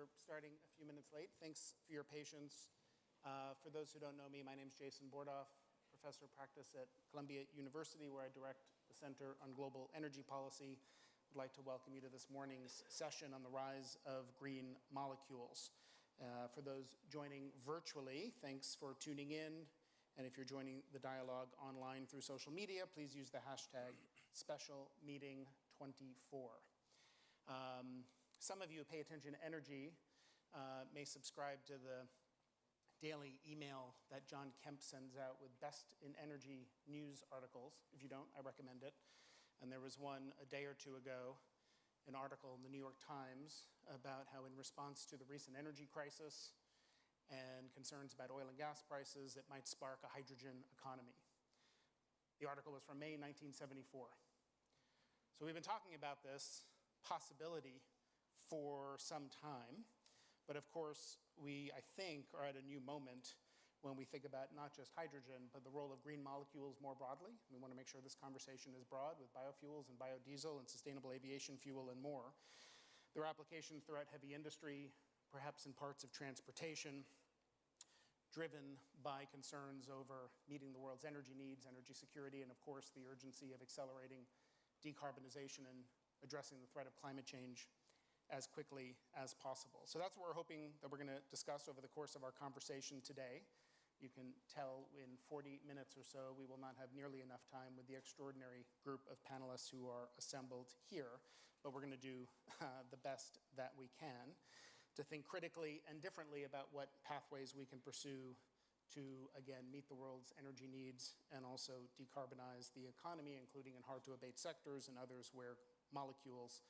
for starting a few minutes late. Thanks for your patience. For those who don't know me, my name is Jason Bordoff, professor of practice at Columbia University, where I direct the Center on Global Energy Policy. I'd like to welcome you to this morning's session on the rise of green molecules. For those joining virtually, thanks for tuning in. And if you're joining the dialogue online through social media, please use the hashtag #SpecialMeeting24. Some of you who pay attention to energy may subscribe to the daily email that John Kemp sends out with best in energy news articles. If you don't, I recommend it. And there was one a day or two ago, an article in the New York Times about how in response to the recent energy crisis and concerns about oil and gas prices, it might spark a hydrogen economy. The article is from May 1974. So we've been talking about this possibility for some time, but of course we, I think, are at a new moment when we think about not just hydrogen, but the role of green molecules more broadly. We want to make sure this conversation is broad with biofuels and biodiesel and sustainable aviation fuel and more. There are applications throughout heavy industry, perhaps in parts of transportation, driven by concerns over meeting the world's energy needs, energy security, and of course the urgency of accelerating decarbonization and addressing the threat of climate change as quickly as possible. So that's what we're hoping that we're going to discuss over the course of our conversation today. You can tell in 40 minutes or so we will not have nearly enough time with the extraordinary group of panelists who are assembled here, but we're going to do the best that we can to think critically and differently about what pathways we can pursue to, again, meet the world's energy needs and also decarbonize the economy, including in hard-to-abate sectors and others where molecules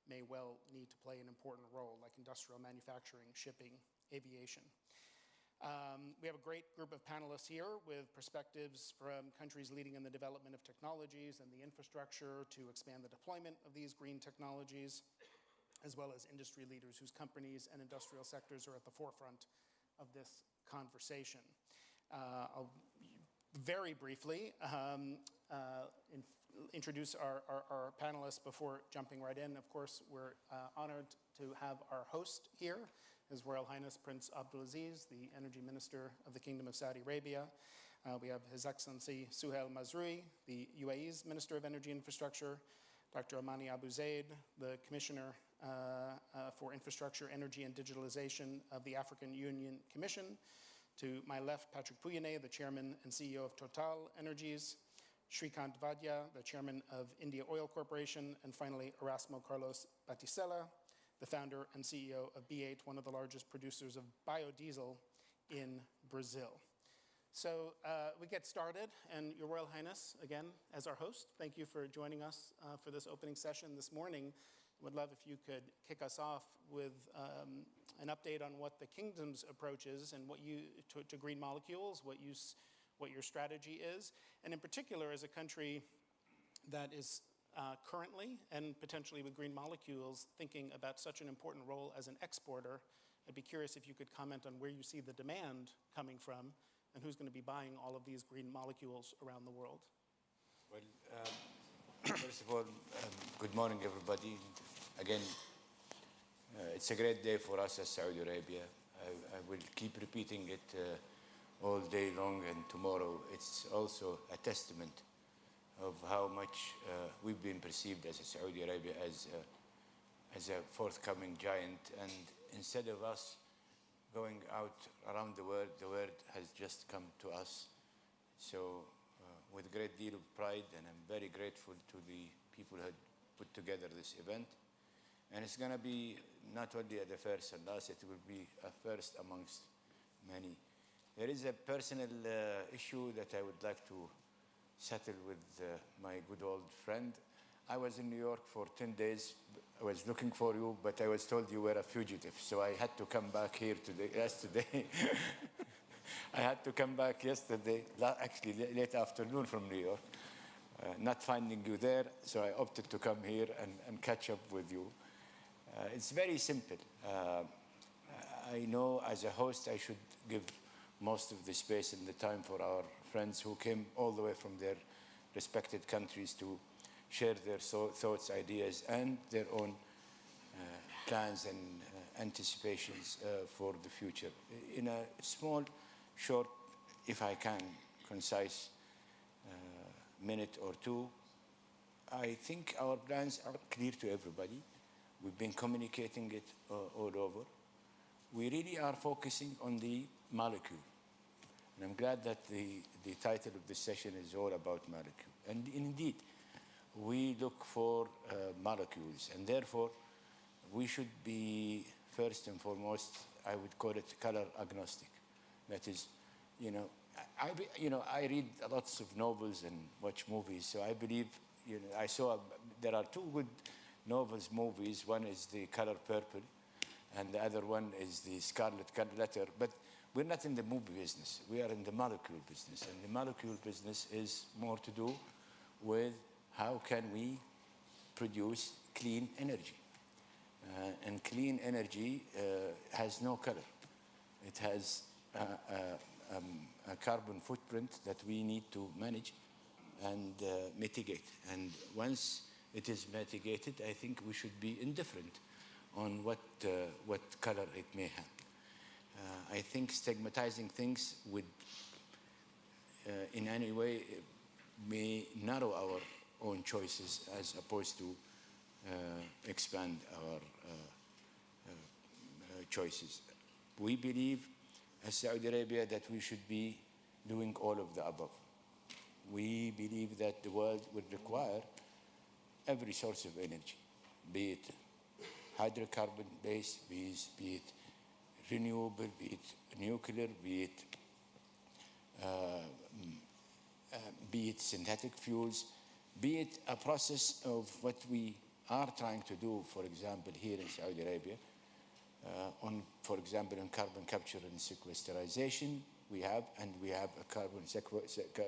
may well need to play an important role, like industrial manufacturing, shipping, aviation. We have a great group of panelists here with perspectives from countries leading in the development of technologies and the infrastructure to expand the deployment of these green technologies, as well as industry leaders whose companies and industrial sectors are at the forefront of this conversation. I'll very briefly introduce our panelists before jumping right in. Of course, we're honored to have our host here, His Royal Highness Prince Abdulaziz, the Energy Minister of the Kingdom of Saudi Arabia. We have His Excellency Suhail Mazrui, the UAE's Minister of Energy Infrastructure, Dr. Amani Abu Zaid, the Commissioner for Infrastructure, Energy and Digitalization of the African Union Commission. To my left, Patrick Pouyanné, the Chairman and CEO of Total Energies, Shrikant Vaidya, the Chairman of India Oil Corporation, and finally, Erasmo Carlos Baticella, the founder and CEO of B8, one of the largest producers of biodiesel in Brazil. So we get started, and Your Royal Highness, again, as our host, thank you for joining us for this opening session this morning. Would love if you could kick us off with an update on what the Kingdom's approach is and what to green molecules, what your strategy is, and in particular as a country that is currently and potentially with green molecules thinking about such an important role as an exporter. I'd be curious if you could comment on where you see the demand coming from and who's going to be buying all of these green molecules around the world. Well, first of all, good morning, everybody. Again, it's a great day for us as Saudi Arabia. I will keep repeating it all day long, and tomorrow it's also a testament of how much we've been perceived as a Saudi Arabia as a forthcoming giant. And instead of us going out around the word has just come to us. So with a great deal of pride, and I'm very grateful to the people who had put together this event. And it's going to be not only the first and last, it will be a first amongst many. There is a personal issue that I would like to settle with my good old friend. I was in New York for 10 days. I was looking for you, but I was told you were a fugitive. So I had to come back here yesterday. I had to come back yesterday, actually late afternoon from New York, not finding you there. So I opted to come here and catch up with you. It's very simple. I know as a host I should give most of the space and the time for our friends who came all the way from their respected countries to share their thoughts, ideas, and their own plans and anticipations for the future. In a small, short, if I can, concise minute or two, I think our plans are clear to everybody. We've been communicating it all over. We really are focusing on the molecule. And I'm glad that the title of this session is all about molecule. And indeed, we look for molecules, and therefore, we should be, first and foremost, I would call it color agnostic. That is, I read lots of novels and watch movies, so I believe, I saw, there are two good novels, movies. One is The Color Purple, and the other one is The Scarlet Letter. But we're not in the movie business. We are in the molecule business. And the molecule business is more to do with how can we produce clean energy. And clean energy has no color. It has a carbon footprint that we need to manage and mitigate. And once it is mitigated, I think we should be indifferent on what color it may have. I think stigmatizing things would, in any way, may narrow our own choices as opposed to expand our choices. We believe, as Saudi Arabia, that we should be doing all of the above. We believe that the world would require every source of energy, be it hydrocarbon-based, be it renewable, be it nuclear, be it synthetic fuels, be it a process of what we are trying to do, for example, here in Saudi Arabia, for example, in carbon capture and sequestration, we have a carbon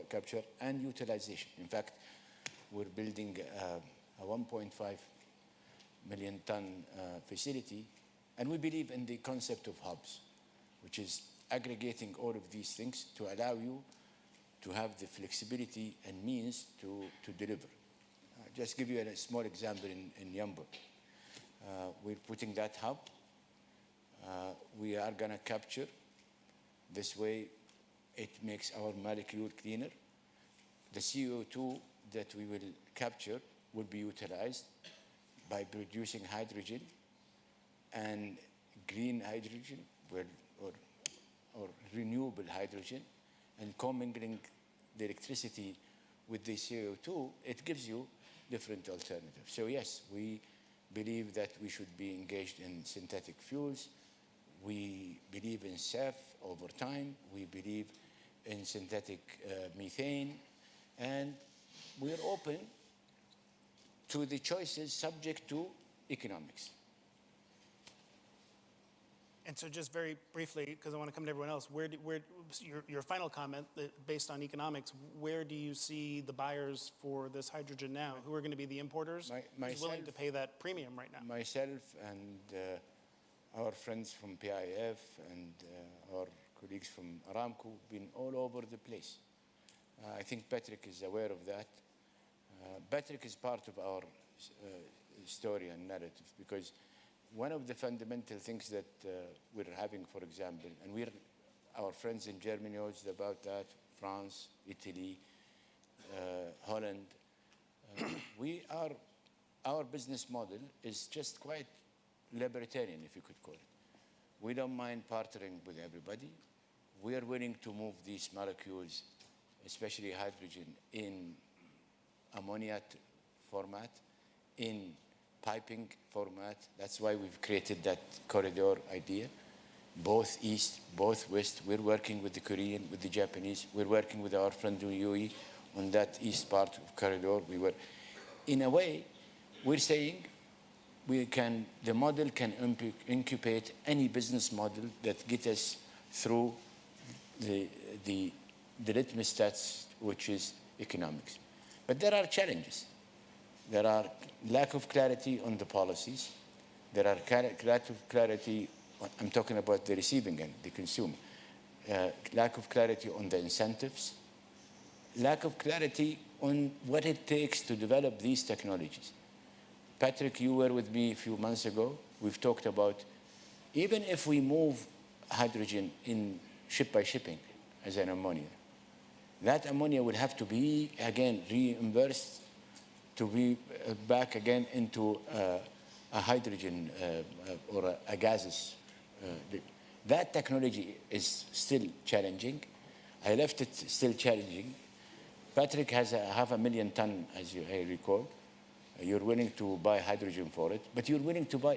capture and utilization. In fact, we're building a 1.5 million ton facility, and we believe in the concept of hubs, which is aggregating all of these things to allow you to have the flexibility and means to deliver. Just give you a small example in Yanbu. We're putting that hub. We are going to capture. This way, it makes our molecule cleaner. The CO2 that we will capture will be utilized by producing hydrogen and green hydrogen, or renewable hydrogen, and commingling the electricity with the CO2, it gives you different alternatives. So yes, we believe that we should be engaged in synthetic fuels. We believe in SAF over time. We believe in synthetic methane. And we're open to the choices subject to economics. And so just very briefly, because I want to come to everyone else, your final comment, based on economics, where do you see the buyers for this hydrogen now? Who are going to be the importers? Who's willing to pay that premium right now? Myself and our friends from PIF and our colleagues from Aramco have been all over the place. I think Patrick is aware of that. Patrick is part of our story and narrative, because one of the fundamental things that we're having, for example, and our friends in Germany knows about that, France, Italy, Holland. Our business model is just quite libertarian, if you could call it. We don't mind partnering with everybody. We are willing to move these molecules, especially hydrogen, in ammonia format, in piping format. That's why we've created that corridor idea, both east, both west. We're working with the Korean, with the Japanese. We're working with our friend in UAE on that east part of corridor. In a way, we're saying the model can incubate any business model that gets us through the litmus test, which is economics. But there are challenges. There are lack of clarity on the policies. There are lack of clarity, I'm talking about the receiving end, the consumer. Lack of clarity on the incentives. Lack of clarity on what it takes to develop these technologies. Patrick, you were with me a few months ago. We've talked about even if we move hydrogen in ship by shipping as an ammonia, that ammonia will have to be, again, reimbursed to be back again into a hydrogen or a gases. That technology is still challenging. I left it still challenging. Patrick has a 500,000 ton, as I recall. You're willing to buy hydrogen for it, but he's willing to buy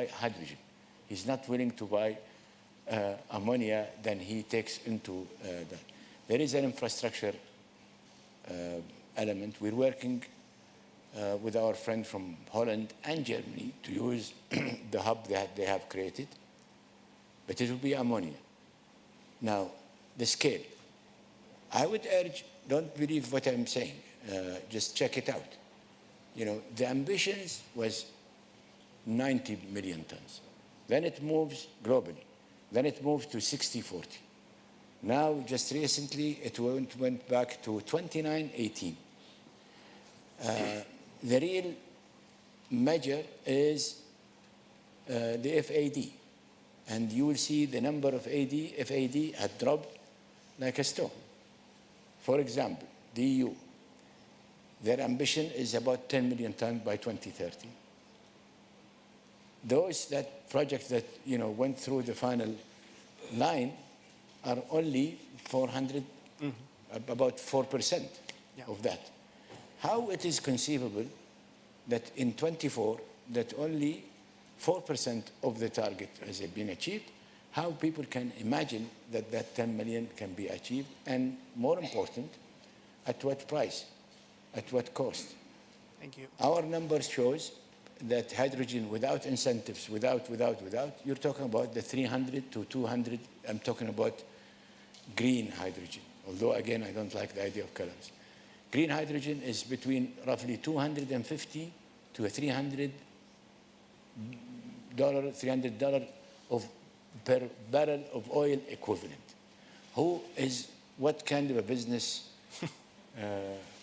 hydrogen. He's not willing to buy ammonia, then he takes into that. There is an infrastructure element. We're working with our friend from Holland and Germany to use the hub that they have created, but it will be ammonia. Now, the scale. I would urge, don't believe what I'm saying. Just check it out. You know, the ambitions was 90 million tons. Then it moves globally. Then it moved to 60-40. Now, just recently, it went back to 29-18. The real measure is the FAD. And you will see the number of FAD had dropped like a stone. For example, the EU, their ambition is about 10 million tons by 2030. Those projects that went through the final line are only 400, about 4% of that. How it is conceivable that in 24 that only 4% of the target has been achieved? How people can imagine that 10 million can be achieved, and more important, at what price, at what cost? Thank you. Our numbers shows that hydrogen without incentives, without, you're talking about the 300 to 200, I'm talking about green hydrogen. Although, again, I don't like the idea of colors. Green hydrogen is between roughly $250 to $300 of per barrel of oil equivalent. What kind of a business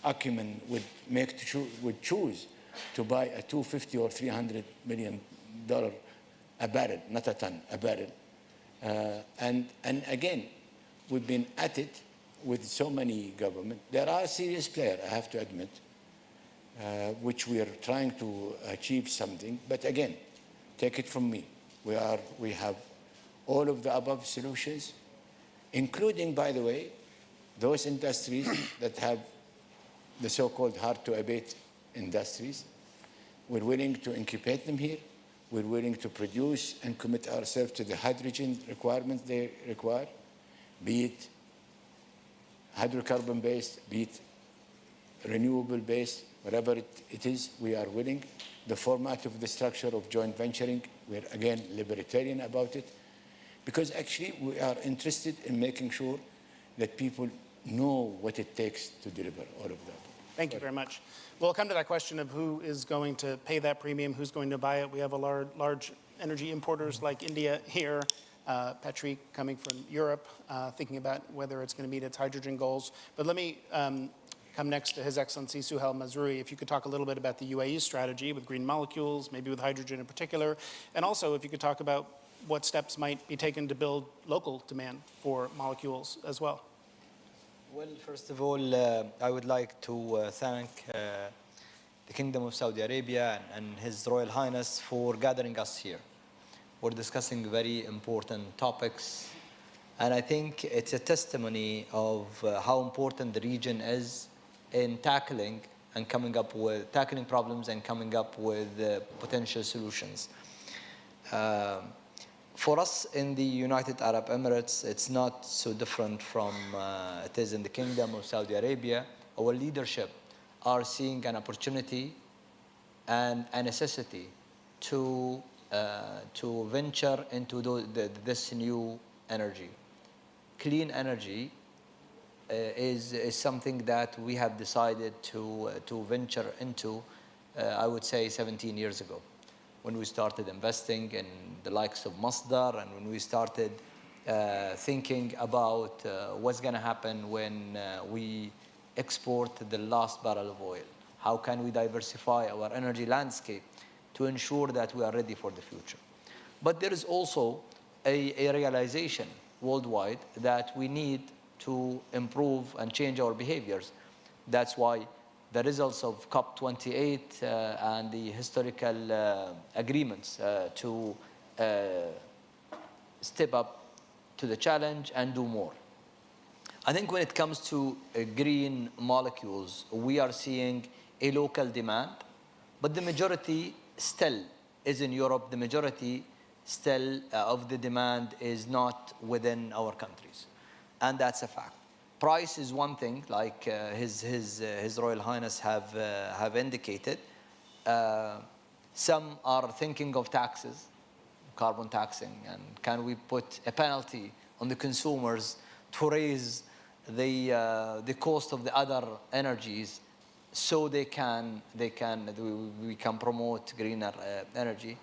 acumen would choose to buy a $250 or $300 million a barrel, not a ton, a barrel? And again, we've been at it with so many governments. There are serious players, I have to admit, which we are trying to achieve something. But again, take it from me. We have all of the above solutions, including, by the way, those industries that have the so-called hard-to-abate industries. We're willing to incubate them here. We're willing to produce and commit ourselves to the hydrogen requirements they require, be it hydrocarbon-based, be it renewable-based, whatever it is, we are willing. The format of the structure of joint venturing, we're, again, libertarian about it, because actually we are interested in making sure that people know what it takes to deliver all of that. Thank you very much. We'll come to that question of who is going to pay that premium, who's going to buy it. We have a large energy importers like India here, Patrick coming from Europe, thinking about whether it's going to meet its hydrogen goals. But let me come next to His Excellency Suhail Mazrui. If you could talk a little bit about the UAE's strategy with green molecules, maybe with hydrogen in particular, and also if you could talk about what steps might be taken to build local demand for molecules as well. Well, first of all, I would like to thank the Kingdom of Saudi Arabia and His Royal Highness for gathering us here. We're discussing very important topics, and I think it's a testimony of how important the region is in tackling problems and coming up with potential solutions. For us in the United Arab Emirates, it's not so different from it is in the Kingdom of Saudi Arabia. Our leadership are seeing an opportunity and a necessity to venture into this new energy. Clean energy is something that we have decided to venture into, I would say 17 years ago, when we started investing in the likes of Masdar, and when we started thinking about what's going to happen when we export the last barrel of oil. How can we diversify our energy landscape to ensure that we are ready for the future? But there is also a realization worldwide that we need to improve and change our behaviors. That's why the results of COP28 and the historical agreements to step up to the challenge and do more. I think when it comes to green molecules, we are seeing a local demand, but the majority still is in Europe. The majority still of the demand is not within our countries, and that's a fact. Price is one thing, like His Royal Highness have indicated. Some are thinking of taxes, carbon taxing, and can we put a penalty on the consumers to raise the cost of the other energies so we can promote greener energy.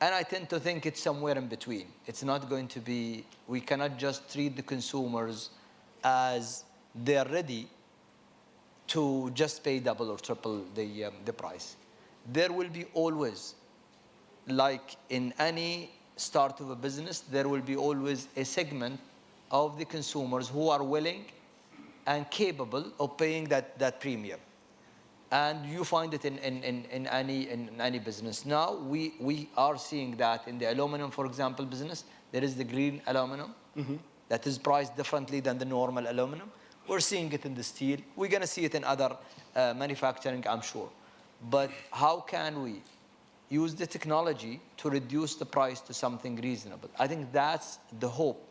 And I tend to think it's somewhere in between. It's not going to be, we cannot just treat the consumers as they're ready to just pay double or triple the price. There will be always, like in any start of a business, there will be always a segment of the consumers who are willing and capable of paying that premium. And you find it in any business. Now, we are seeing that in the aluminum, for example, business. There is the green aluminum that is priced differently than the normal aluminum. We're seeing it in the steel. We're going to see it in other manufacturing, I'm sure. But how can we use the technology to reduce the price to something reasonable? I think that's the hope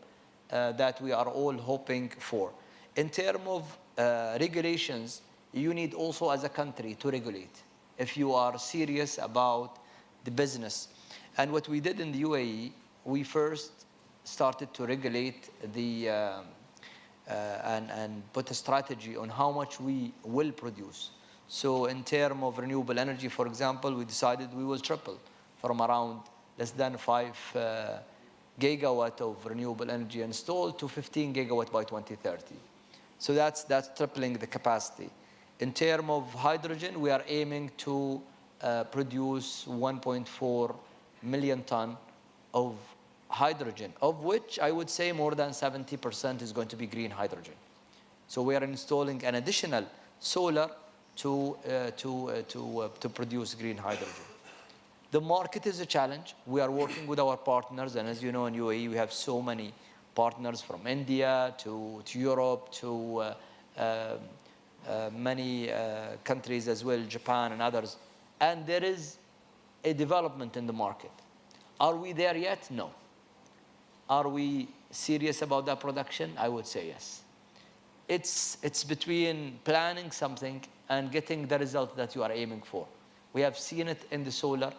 that we are all hoping for. In terms of regulations, you need also as a country to regulate if you are serious about the business. And what we did in the UAE, we first started to regulate and put a strategy on how much we will produce. So in terms of renewable energy, for example, we decided we will triple from around less than 5 gigawatt of renewable energy installed to 15 gigawatt by 2030. So that's tripling the capacity. In terms of hydrogen, we are aiming to produce 1.4 million ton of hydrogen, of which I would say more than 70% is going to be green hydrogen. So we are installing an additional solar to produce green hydrogen. The market is a challenge. We are working with our partners, and as you know, in UAE, we have so many partners from India to Europe to many countries as well, Japan and others. And there is a development in the market. Are we there yet? No. Are we serious about that production? I would say yes. It's between planning something and getting the result that you are aiming for. We have seen it in the solar.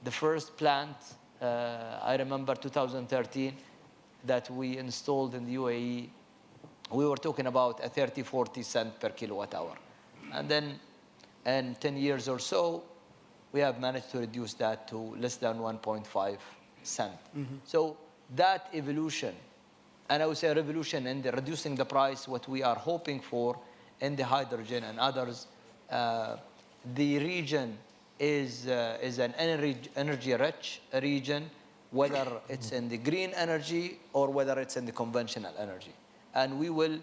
The first plant, I remember 2013, that we installed in the UAE, we were talking about a 30, 40 cent per kilowatt hour. And then in 10 years or so, we have managed to reduce that to less than 1.5 cent. So that evolution, and I would say revolution in the reducing the price, what we are hoping for in the hydrogen and others, the region is an energy-rich region, whether it's in the green energy or whether it's in the conventional energy. And we will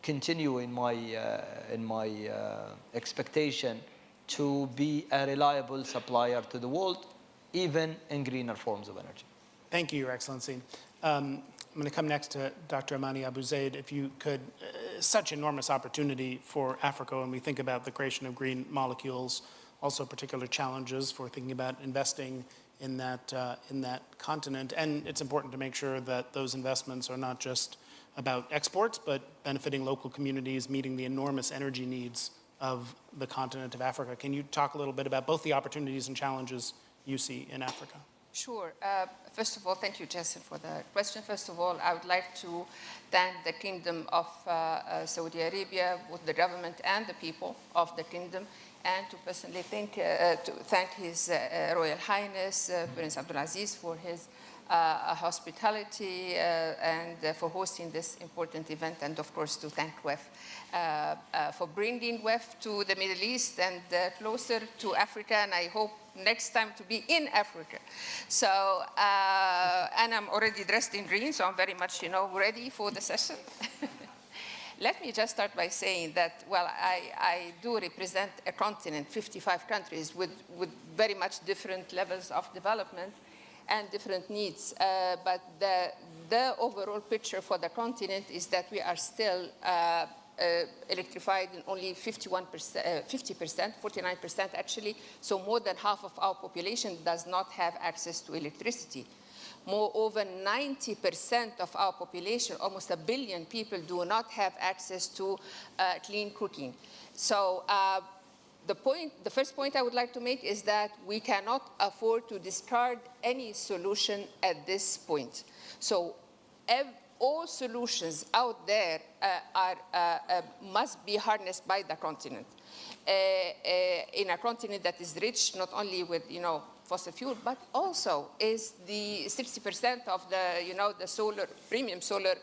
continue in my expectation to be a reliable supplier to the world, even in greener forms of energy. Thank you, Your Excellency. I'm going to come next to Dr. Amani Abu Zaid. If you could, such enormous opportunity for Africa when we think about the creation of green molecules, also particular challenges for thinking about investing in that continent. And it's important to make sure that those investments are not just about exports, but benefiting local communities, meeting the enormous energy needs of the continent of Africa. Can you talk a little bit about both the opportunities and challenges you see in Africa? Sure. First of all, thank you, Jason, for the question. First of all, I would like to thank the Kingdom of Saudi Arabia, both the government and the people of the kingdom, and to personally thank His Royal Highness, Prince Abdulaziz, for his hospitality and for hosting this important event, and of course to thank WEF for bringing WEF to the Middle East and closer to Africa, and I hope next time to be in Africa. So, and I'm already dressed in green, so I'm very much, ready for the session. Let me just start by saying that, well, I do represent a continent, 55 countries, with very much different levels of development and different needs. But the overall picture for the continent is that we are still electrified in only 50%, 49% actually. So more than half of our population does not have access to electricity. Moreover, 90% of our population, almost 1 billion people, do not have access to clean cooking. So the first point I would like to make is that we cannot afford to discard any solution at this point. So all solutions out there must be harnessed by the continent. In a continent that is rich not only with, fossil fuel, but also is the 60% of the solar, premium solar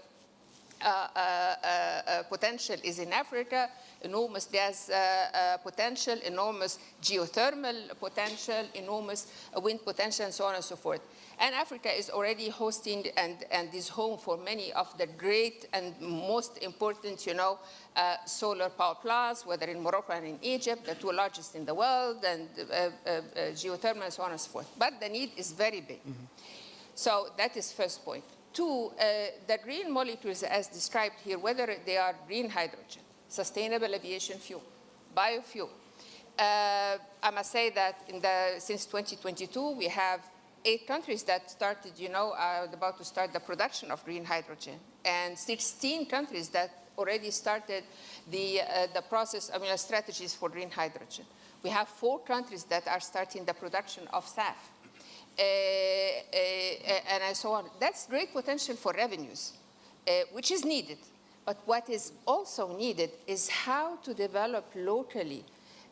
potential is in Africa, enormous gas potential, enormous geothermal potential, enormous wind potential, and so on and so forth. And Africa is already hosting and is home for many of the great and most important, solar power plants, whether in Morocco and in Egypt, the two largest in the world, and geothermal, and so on and so forth. But the need is very big. Mm-hmm. So that is first point. Two, the green molecules as described here, whether they are green hydrogen, sustainable aviation fuel, biofuel. I must say that since 2022, we have 8 countries that started, are about to start the production of green hydrogen, and 16 countries that already started the process, strategies for green hydrogen. We have 4 countries that are starting the production of SAF. And so on. That's great potential for revenues, which is needed. But what is also needed is how to develop locally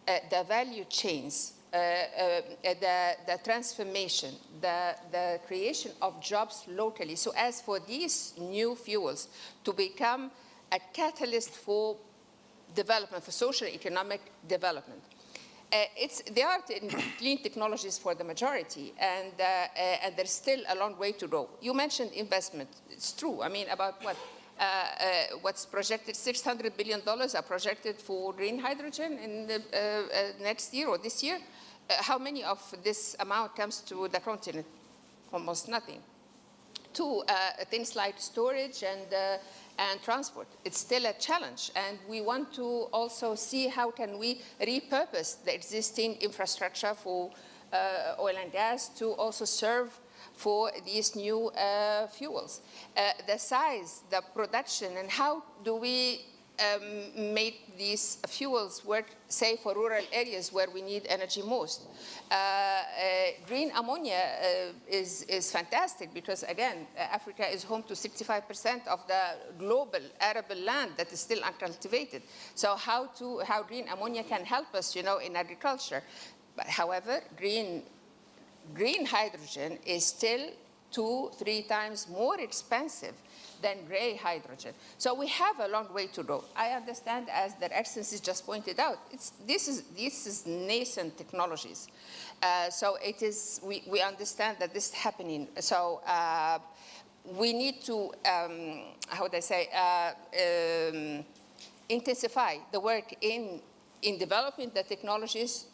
the value chains, the transformation, the creation of jobs locally. So as for these new fuels to become a catalyst for development, for social economic development. They are clean technologies for the majority, and there's still a long way to go. You mentioned investment. It's true. About what's projected, $600 billion are projected for green hydrogen in the next year or this year. How many of this amount comes to the continent? Almost nothing. Two, things like storage and transport. It's still a challenge, and we want to also see how can we repurpose the existing infrastructure for oil and gas to also serve for these new fuels. The size, the production, and how do we make these fuels work, say, for rural areas where we need energy most. Green ammonia is fantastic because, again, Africa is home to 65% of the global arable land that is still uncultivated. So how green ammonia can help us, in agriculture. But however, green hydrogen is still 2-3 times more expensive than gray hydrogen. So we have a long way to go. I understand, as the Excellencies just pointed out, this is nascent technologies. So it is, we understand that this is happening. So we need to, intensify the work in developing the technologies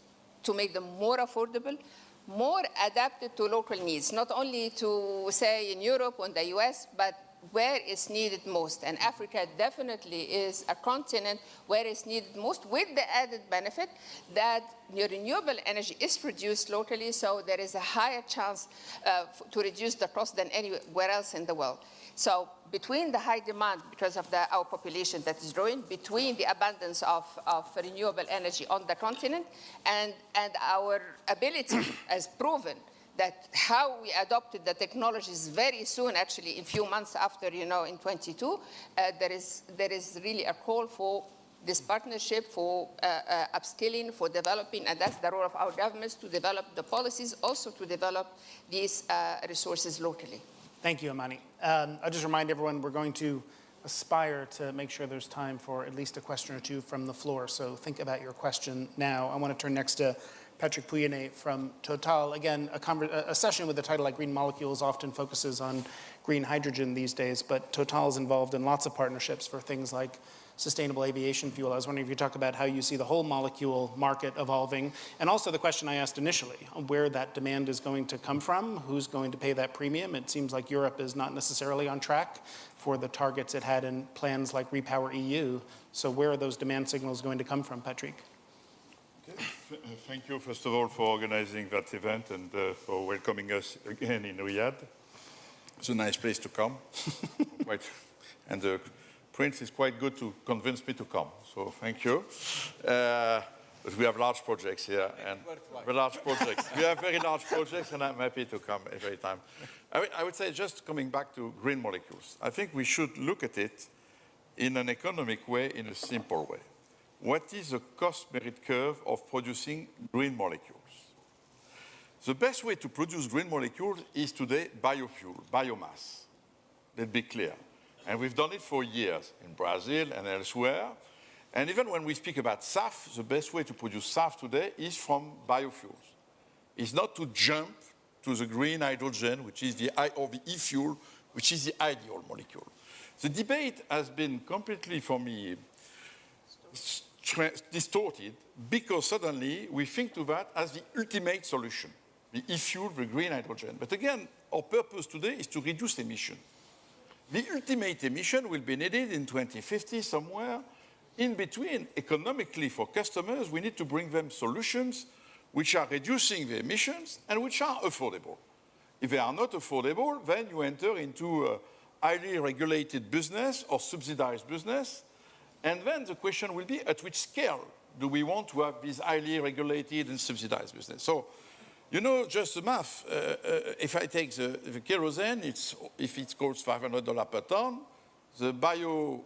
to make them more affordable, more adapted to local needs, not only to, say, in Europe or in the US, but where it's needed most. And Africa definitely is a continent where it's needed most, with the added benefit that renewable energy is produced locally, so there is a higher chance to reduce the cost than anywhere else in the world. So between the high demand, because of our population that is growing, between the abundance of renewable energy on the continent, and our ability, as proven, that how we adopted the technologies very soon, actually in few months after, in 22, there is really a call for this partnership, for upskilling, for developing, and that's the role of our governments, to develop the policies, also to develop these resources locally. Thank you, Amani. I'll just remind everyone we're going to aspire to make sure there's time for at least a question or two from the floor, so think about your question now. I want to turn next to Patrick Pouyanné from Total. Again, a session with a title like Green Molecules often focuses on green hydrogen these days, but Total is involved in lots of partnerships for things like sustainable aviation fuel. I was wondering if you talk about how you see the whole molecule market evolving, and also the question I asked initially, where that demand is going to come from, who's going to pay that premium. It seems like Europe is not necessarily on track for the targets it had in plans like Repower EU. So where are those demand signals going to come from, Patrick? Okay. Thank you, first of all, for organizing that event and for welcoming us again in Riyadh. It's a nice place to come. And the Prince is quite good to convince me to come, so thank you. But we have large projects here, and we have very large projects, and I'm happy to come every time. I would say, just coming back to green molecules, I think we should look at it in an economic way, in a simple way. What is the cost-merit curve of producing green molecules? The best way to produce green molecules is today biofuel, biomass. Let's be clear. And we've done it for years in Brazil and elsewhere. And even when we speak about SAF, the best way to produce SAF today is from biofuels. It's not to jump to the green hydrogen, which is or the e-fuel, which is the ideal molecule. The debate has been completely, for me, distorted because suddenly we think to that as the ultimate solution, the e-fuel, the green hydrogen. But again, our purpose today is to reduce emission. The ultimate emission will be needed in 2050 somewhere. In between, economically for customers, we need to bring them solutions which are reducing the emissions and which are affordable. If they are not affordable, then you enter into a highly regulated business or subsidized business. And then the question will be, at which scale do we want to have this highly regulated and subsidized business? So, you know, just the math, if I take the kerosene, if it costs $500 per ton, the biojet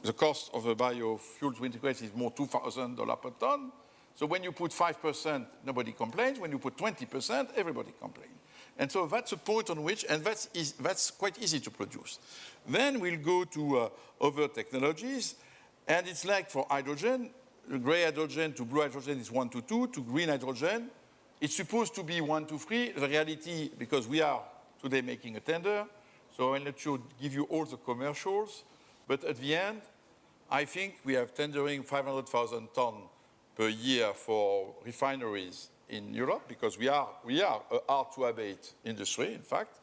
the cost of the biofuel to integrate is more $2,000 per ton. So when you put 5%, nobody complains. When you put 20%, everybody complains. And so that's a point on which, and that's quite easy to produce. Then we'll go to other technologies, and it's like for hydrogen, gray hydrogen to blue hydrogen is 1 to 2. To green hydrogen, it's supposed to be 1 to 3. The reality, because we are today making a tender, so I'll let you give you all the commercials. But at the end, I think we have tendering 500,000 tons per year for refineries in Europe, because we are a hard-to-abate industry, in fact.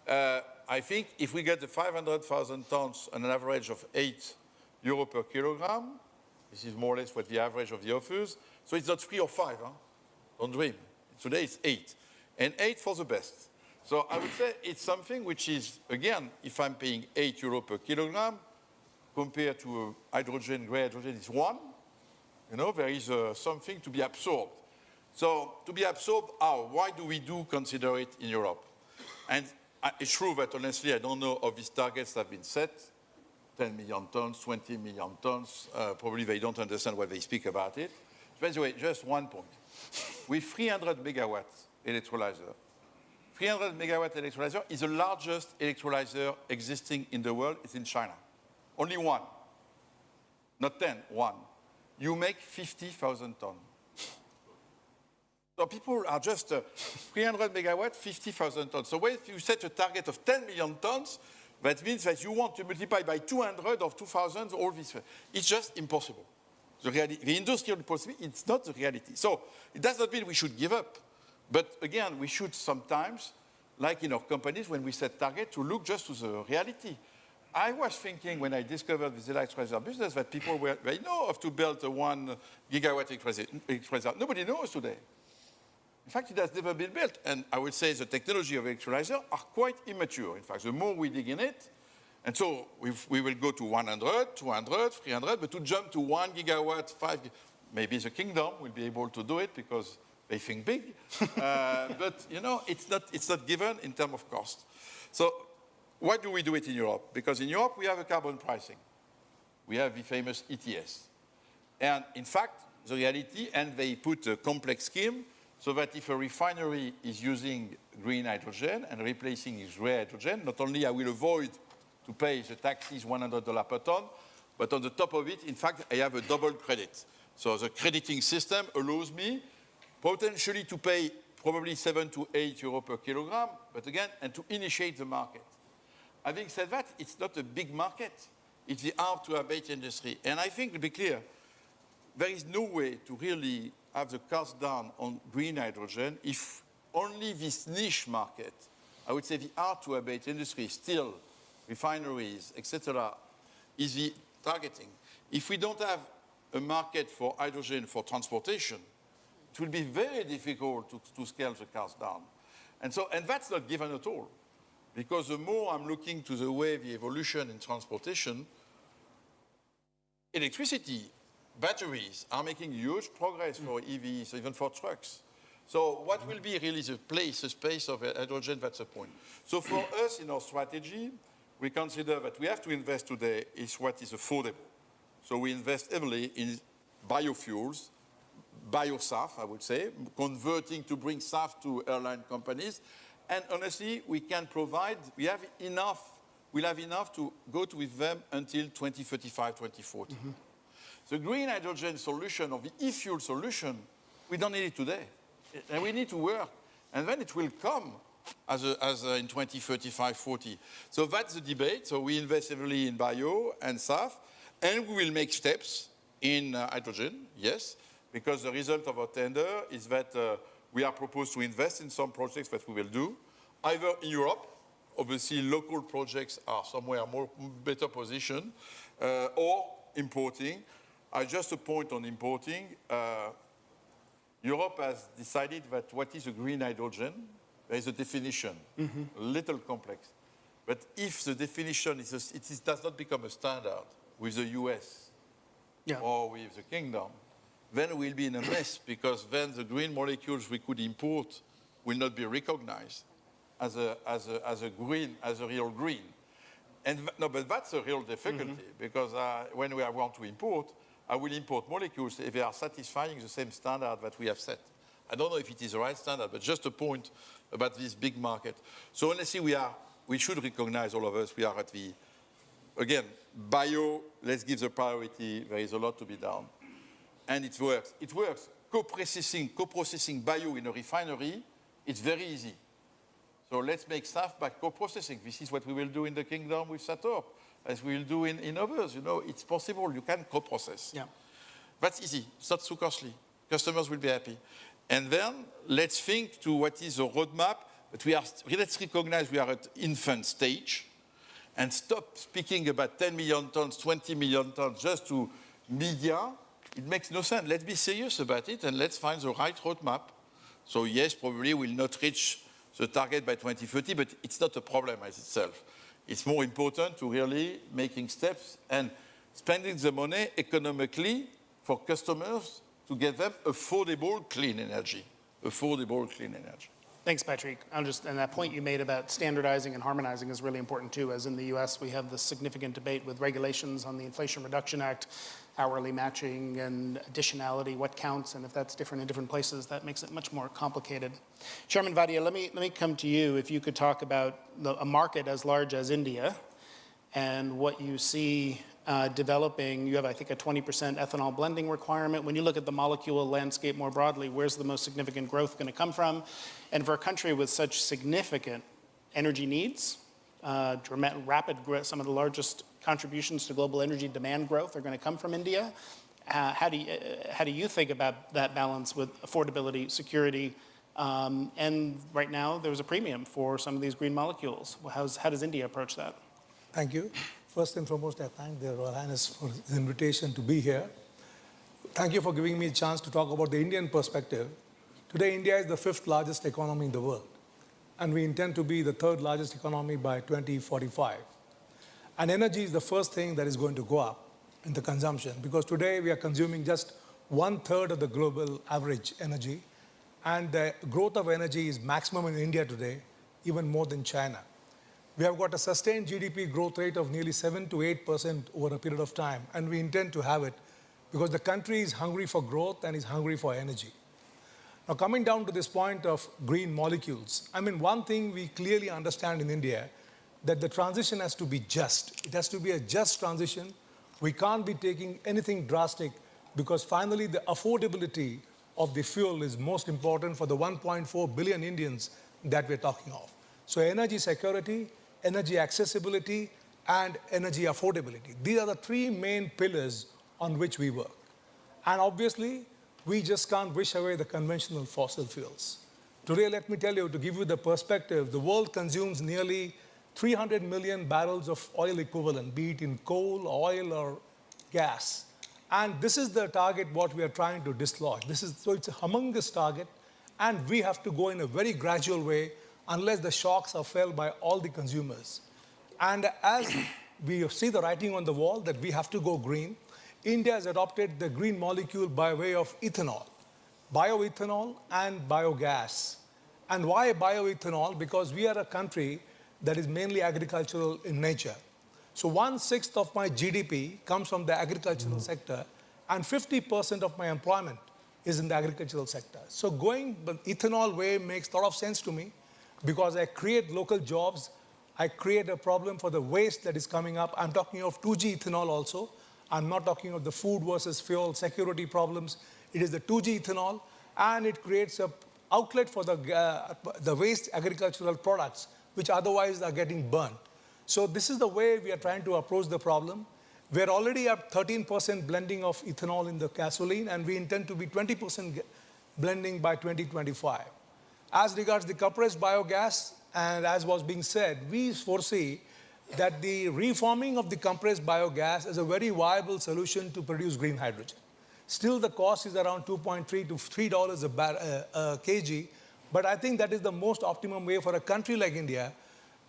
I think if we get the 500,000 tons on an average of €8 per kilogram, this is more or less what the average of the offers. So it's not 3 or 5, huh? Don't dream. Today it's 8. And 8 for the best. So I would say it's something which is, again, if I'm paying €8 per kilogram, compared to hydrogen, gray hydrogen is 1. You know, there is something to be absorbed. So to be absorbed, how? Why do we consider it in Europe? And it's true that honestly, I don't know of these targets that have been set. 10 million tons, 20 million tons. Probably they don't understand what they speak about it. By the way, just one point. With 300 megawatts electrolyzer, 300 megawatt electrolyzer is the largest electrolyzer existing in the world. It's in China. Only one. Not 10, one. You make 50,000 tons. So people are just 300 megawatt, 50,000 tons. So if you set a target of 10 million tons, that means that you want to multiply by 200 or 2,000, all this. It's just impossible. The industrial possibility, it's not the reality. So it does not mean we should give up. But again, we should sometimes, like in our companies, when we set target, to look just to the reality. I was thinking when I discovered this electrolyzer business that people they know how to build a 1 gigawatt electrolyzer. Nobody knows today. In fact, it has never been built. And I would say the technology of electrolyzer are quite immature. In fact, the more we dig in it, and so we will go to 100, 200, 300, but to jump to 1 gigawatt, 5, maybe the kingdom will be able to do it because they think big. But, you know, it's not given in terms of cost. So why do we do it in Europe? Because in Europe, we have a carbon pricing. We have the famous ETS. And in fact, the reality, and they put a complex scheme so that if a refinery is using green hydrogen and replacing its gray hydrogen, not only I will avoid to pay the taxes $100 per ton, but on the top of it, in fact, I have a double credit. So the crediting system allows me potentially to pay probably 7 to 8 euro per kilogram, but again, and to initiate the market. Having said that, it's not a big market. It's the hard-to-abate industry. And I think, to be clear, there is no way to really have the cost down on green hydrogen if only this niche market, I would say the hard-to-abate industry, still refineries, etc., is the targeting. If we don't have a market for hydrogen for transportation, it will be very difficult to scale the cost down. And that's not given at all. Because the more I'm looking to the way the evolution in transportation, electricity, batteries are making huge progress for EVs, even for trucks. So what will be really the space of hydrogen, that's the point. So for us in our strategy, we consider that we have to invest today is what is affordable. So we invest heavily in biofuels, bio-SAF, I would say, converting to bring SAF to airline companies. And honestly, we can provide, we'll have enough to go with them until 2035, 2040. Mm-hmm. The green hydrogen solution or the e-fuel solution, we don't need it today. And we need to work. And then it will come as in 2035, 40. So that's the debate. So we invest heavily in bio and SAF, and we will make steps in hydrogen, yes, because the result of our tender is that we are proposed to invest in some projects that we will do, either in Europe, obviously local projects are somewhere better positioned, or importing. Just a point on importing. Europe has decided that what is a green hydrogen, there is a definition, a little complex. But if the definition does not become a standard with the US or with the Kingdom, then we'll be in a mess because then the green molecules we could import will not be recognized as a real green. But that's a real difficulty because when we want to import, I will import molecules if they are satisfying the same standard that we have set. I don't know if it is the right standard, but just a point about this big market. So honestly, we should recognize, all of us, we are at the, again, bio, let's give the priority. There is a lot to be done. And it works. It works. Co-processing bio in a refinery, it's very easy. So let's make SAF by co-processing. This is what we will do in the Kingdom with Sator, as we will do in others. You know, it's possible. You can co-process. Yeah. That's easy. It's not too costly. Customers will be happy. And then let's think to what is the roadmap. But let's recognize we are at infant stage and stop speaking about 10 million tons, 20 million tons just to media. It makes no sense. Let's be serious about it and let's find the right roadmap. So yes, probably we'll not reach the target by 2030, but it's not a problem as itself. It's more important to really making steps and spending the money economically for customers to get them affordable clean energy. Affordable clean energy. Thanks, Patrick. And that point you made about standardizing and harmonizing is really important too. As in the US, we have this significant debate with regulations on the Inflation Reduction Act, hourly matching and additionality, what counts, and if that's different in different places, that makes it much more complicated. Chairman Vadia, let me come to you. If you could talk about a market as large as India and what you see developing. You have, I think, a 20% ethanol blending requirement. When you look at the molecule landscape more broadly, where's the most significant growth going to come from? And for a country with such significant energy needs, rapid growth, some of the largest contributions to global energy demand growth are going to come from India. How do you think about that balance with affordability, security, and right now there's a premium for some of these green molecules. How does India approach that? Thank you. First and foremost, I thank the Royal Highness for the invitation to be here. Thank you for giving me a chance to talk about the Indian perspective. Today, India is the 5th largest economy in the world, and we intend to be the 3rd largest economy by 2045. And energy is the first thing that is going to go up in the consumption, because today we are consuming just 1/3 of the global average energy, and the growth of energy is maximum in India today, even more than China. We have got a sustained GDP growth rate of nearly 7 to 8% over a period of time, and we intend to have it because the country is hungry for growth and is hungry for energy. Now, coming down to this point of green molecules, I mean, one thing we clearly understand in India, that the transition has to be just. It has to be a just transition. We can't be taking anything drastic because finally the affordability of the fuel is most important for the 1.4 billion Indians that we're talking of. So energy security, energy accessibility, and energy affordability. These are the three main pillars on which we work. And obviously, we just can't wish away the conventional fossil fuels. Today, let me tell you, to give you the perspective, the world consumes nearly 300 million barrels of oil equivalent, be it in coal, oil, or gas. And this is the target what we are trying to dislodge. So it's a humongous target, and we have to go in a very gradual way unless the shocks are felt by all the consumers. And as we see the writing on the wall that we have to go green, India has adopted the green molecule by way of ethanol, bioethanol and biogas. And why bioethanol? Because we are a country that is mainly agricultural in nature. So 1/6 of my GDP comes from the agricultural sector, and 50% of my employment is in the agricultural sector. So going the ethanol way makes a lot of sense to me because I create local jobs, I create a problem for the waste that is coming up. I'm talking of 2G ethanol also. I'm not talking of the food versus fuel security problems. It is the 2G ethanol, and it creates an outlet for the waste agricultural products, which otherwise are getting burned. So this is the way we are trying to approach the problem. We're already at 13% blending of ethanol in the gasoline, and we intend to be 20% blending by 2025. As regards the compressed biogas, and as was being said, we foresee that the reforming of the compressed biogas is a very viable solution to produce green hydrogen. Still, the cost is around $2.3 to $3 a kg, but I think that is the most optimum way for a country like India.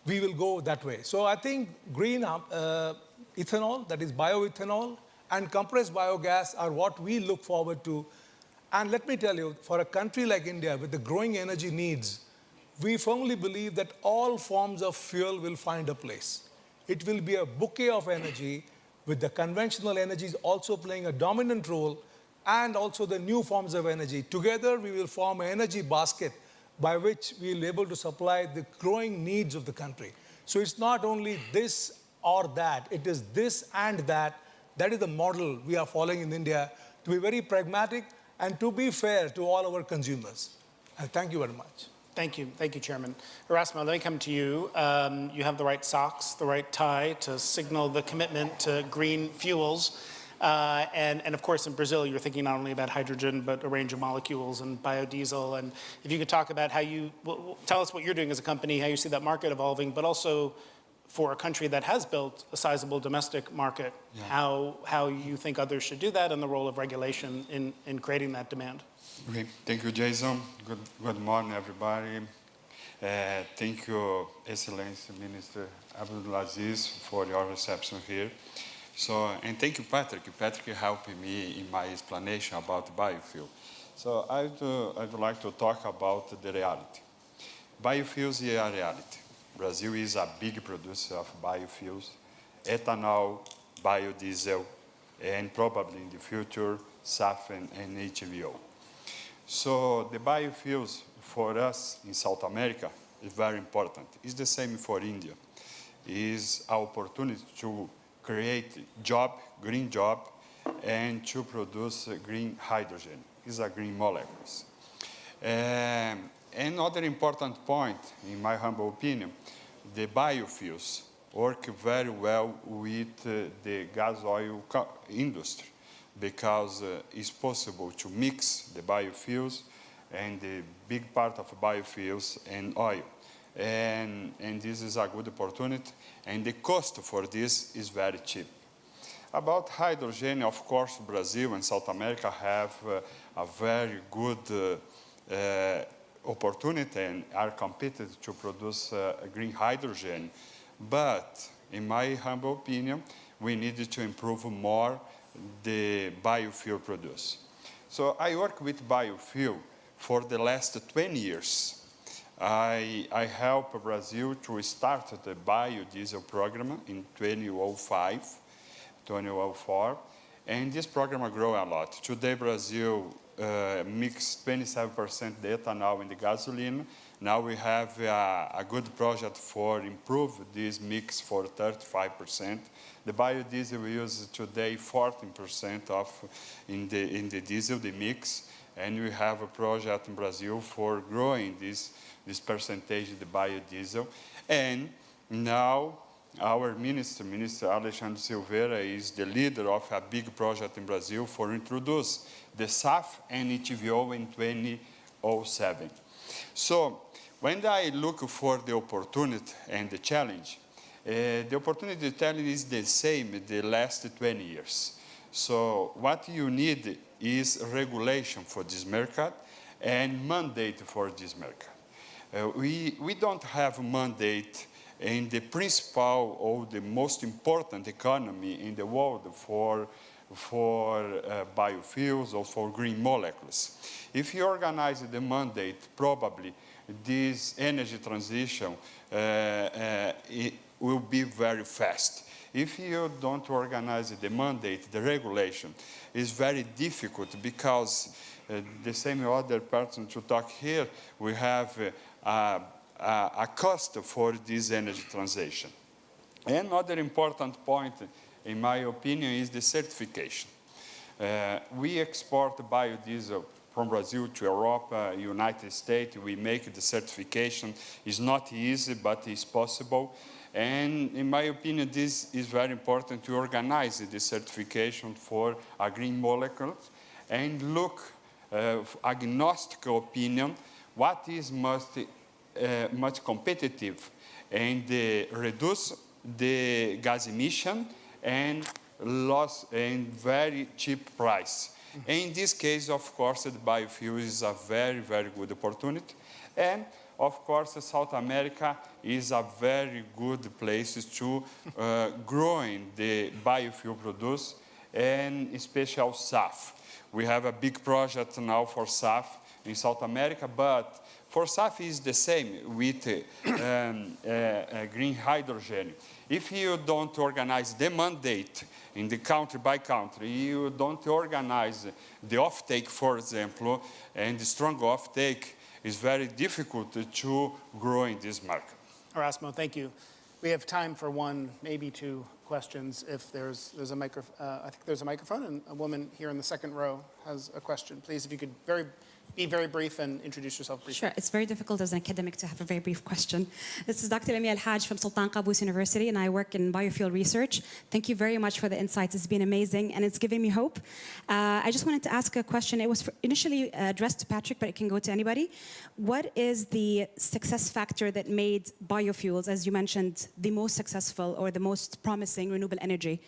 We will go that way. So I think green ethanol, that is bioethanol, and compressed biogas are what we look forward to. And let me tell you, for a country like India with the growing energy needs, we firmly believe that all forms of fuel will find a place. It will be a bouquet of energy, with the conventional energies also playing a dominant role, and also the new forms of energy. Together, we will form an energy basket by which we will be able to supply the growing needs of the country. So it's not only this or that, it is this and that. That is the model we are following in India, to be very pragmatic and to be fair to all our consumers. Thank you very much. Thank you, Chairman. Erasmo, let me come to you. You have the right socks, the right tie to signal the commitment to green fuels. And of course, in Brazil, you're thinking not only about hydrogen, but a range of molecules and biodiesel. And if you could talk about how tell us what you're doing as a company, how you see that market evolving, but also for a country that has built a sizable domestic market, how you think others should do that and the role of regulation in creating that demand. Okay, thank you, Jason. Good morning, everybody. Thank you, Excellency Minister Abdulaziz, for your reception here. So, and thank you, Patrick. Patrick helped me in my explanation about biofuel. So I'd like to talk about the reality. Biofuels is a reality. Brazil is a big producer of biofuels, ethanol, biodiesel, and probably in the future, SAF and HVO. So the biofuels for us in South America is very important. It's the same for India. It's an opportunity to create green job, and to produce green hydrogen. It's a green molecules. Another important point, in my humble opinion, the biofuels work very well with the gas oil industry, because it's possible to mix the biofuels and the big part of biofuels and oil. And this is a good opportunity, and the cost for this is very cheap. About hydrogen, of course, Brazil and South America have a very good opportunity and are competing to produce green hydrogen. But in my humble opinion, we need to improve more the biofuel produce. So I work with biofuel for the last 20 years. I helped Brazil to start the biodiesel program in 2005, 2004, and this program grew a lot. Today, Brazil mixes 27% the ethanol in the gasoline, Now we have a good project for improve this mix for 35%. The biodiesel we use today 14% of in the diesel, the mix, and we have a project in Brazil for growing this percentage of the biodiesel. And now our Minister Alexandre Silveira, is the leader of a big project in Brazil for introduce the SAF and HVO in 2007. So when I look for the opportunity and the challenge, the opportunity and the challenge is the same the last 20 years. So what you need is regulation for this market and mandate for this market. We don't have mandate in the principal or the most important economy in the world for biofuels or for green molecules. If you organize the mandate, probably this energy transition it will be very fast. If you don't organize the mandate, the regulation is very difficult because the same other person to talk here, we have a cost for this energy transition. Another important point, in my opinion, is the certification. We export biodiesel from Brazil to Europe, United States. We make the certification. It's not easy, but it's possible. And in my opinion, this is very important to organize the certification for a green molecule and look, agnostic opinion, what is much competitive and reduce the gas emission and loss and very cheap price. In this case, of course, the biofuel is a very, very good opportunity. And of course, South America is a very good place to growing the biofuel produce, and especially SAF. We have a big project now for SAF in South America, but for SAF is the same with green hydrogen. If you don't organize the mandate in the country by country, you don't organize the offtake, for example, and the strong offtake, is very difficult to grow in this market. Erasmo, thank you. We have time for one, maybe two questions. If there's a microphone, I think there's a microphone, and a woman here in the second row has a question. Please, if you could be very brief and introduce yourself briefly. Sure, it's very difficult as an academic to have a very brief question. This is Dr. Lamia Al-Haj from Sultan Qaboos University, and I work in biofuel research. Thank you very much for the insights. It's been amazing, and it's giving me hope. I just wanted to ask a question. It was initially addressed to Patrick, but it can go to anybody. What is the success factor that made biofuels, as you mentioned, the most successful or the most promising renewable energy?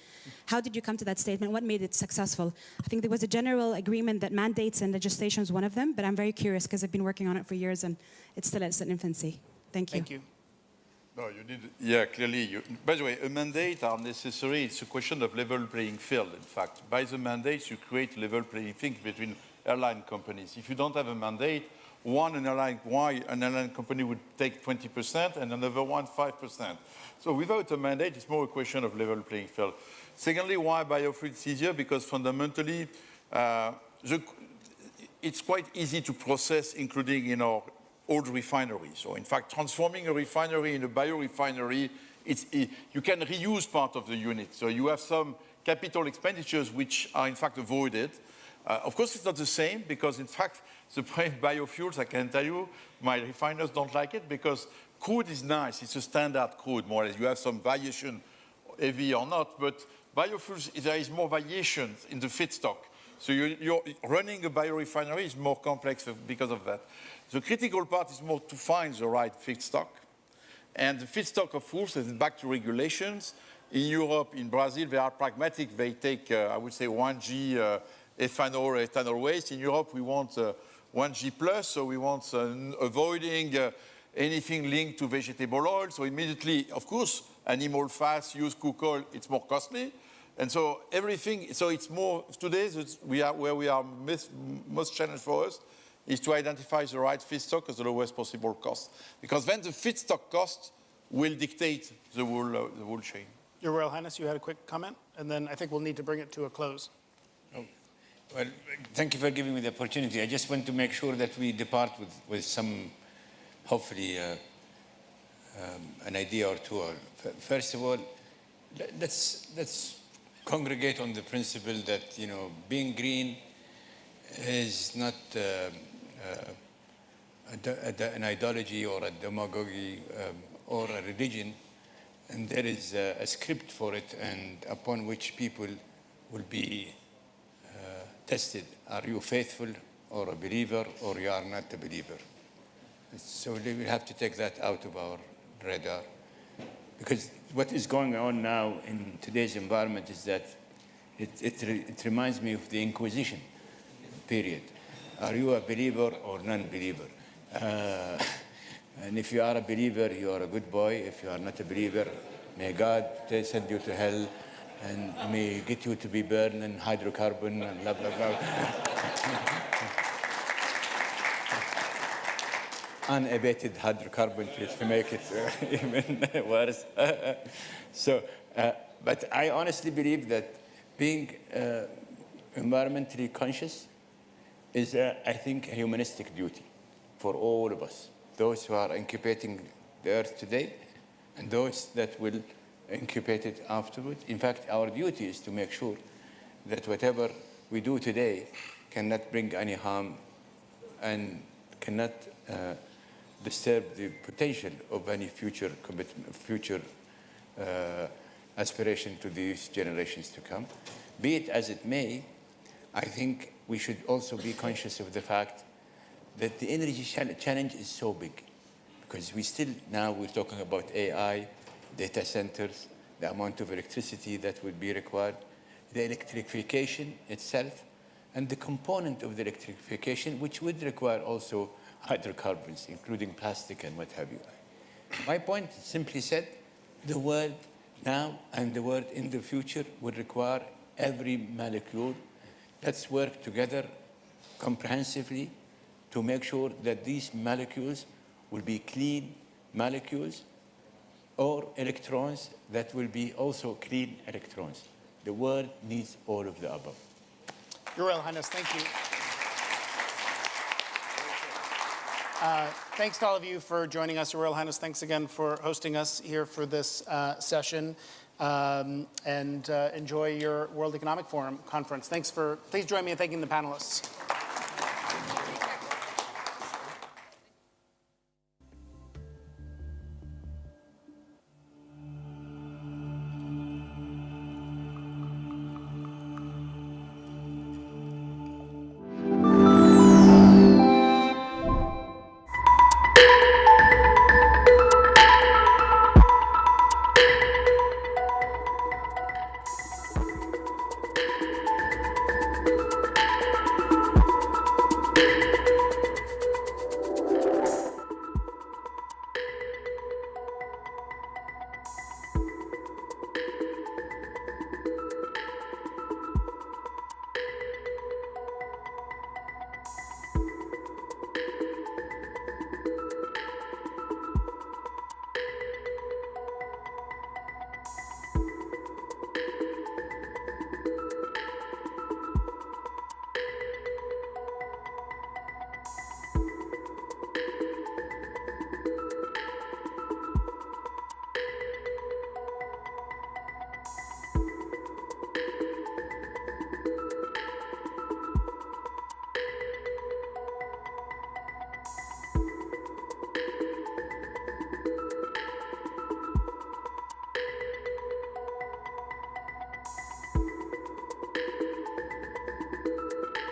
How did you come to that statement? What made it successful? I think there was a general agreement that mandates and legislation is one of them, but I'm very curious because I've been working on it for years and it's still at its infancy. Thank you. Thank you. No, you need, yeah, clearly. By the way, a mandate are necessary. It's a question of level playing field, in fact. By the mandates, you create level playing field between airline companies. If you don't have a mandate, an airline company would take 20% and another one 5%. So without a mandate, it's more a question of level playing field. Secondly, why biofuel is easier? Because fundamentally, it's quite easy to process, including in our old refineries. So in fact, transforming a refinery in a biorefinery, you can reuse part of the unit. So you have some capital expenditures which are in fact avoided. Of course, it's not the same because in fact, the biofuels, I can tell you, my refiners don't like it because crude is nice. It's a standard crude, more or less. You have some variation, heavy or not, but biofuels, there is more variation in the feedstock. So you're running a biorefinery is more complex because of that. The critical part is more to find the right feedstock. And the feedstock of foods is back to regulations. In Europe, in Brazil, they are pragmatic. They take, I would say, 1G ethanol waste. In Europe, we want 1G plus, so we want avoiding anything linked to vegetable oil. So immediately, of course, animal fats, used cook oil, it's more costly. And so everything, so it's more, today, where we are most challenged for us is to identify the right feedstock at the lowest possible cost. Because then the feedstock cost will dictate the whole chain. Your Royal Highness, you had a quick comment, and then I think we'll need to bring it to a close. Oh, well, thank you for giving me the opportunity. I just want to make sure that we depart with some hopefully an idea or two. First of all, let's congregate on the principle that, you know, being green is not an ideology or a demagogy or a religion, and there is a script for it, and upon which people will be tested. Are you faithful or a believer, or you are not a believer? So we will have to take that out of our radar, because what is going on now in today's environment is that it reminds me of the Inquisition period. Are you a believer or non-believer? And if you are a believer, you are a good boy. If you are not a believer, may God send you to hell and may get you to be burned in hydrocarbon and blah, blah, blah. Unabated hydrocarbon, just to make it even worse. But I honestly believe that being environmentally conscious is, I think, a humanistic duty for all of us, those who are incubating the earth today and those that will incubate it afterwards. In fact, our duty is to make sure that whatever we do today cannot bring any harm and cannot disturb the potential of any future commitment, future aspiration to these generations to come. Be it as it may, I think we should also be conscious of the fact that the energy challenge is so big, because we're talking about AI, data centers, the amount of electricity that would be required, the electrification itself, and the component of the electrification, which would require also hydrocarbons, including plastic and what have you. My point, simply said, the world now and the world in the future will require every molecule. Let's work together comprehensively to make sure that these molecules will be clean molecules or electrons that will be also clean electrons. The world needs all of the above. Your Royal Highness, thank you. Thanks to all of you for joining us. Your Royal Highness, thanks again for hosting us here for this session. And enjoy your World Economic Forum conference. Please join me in thanking the panelists.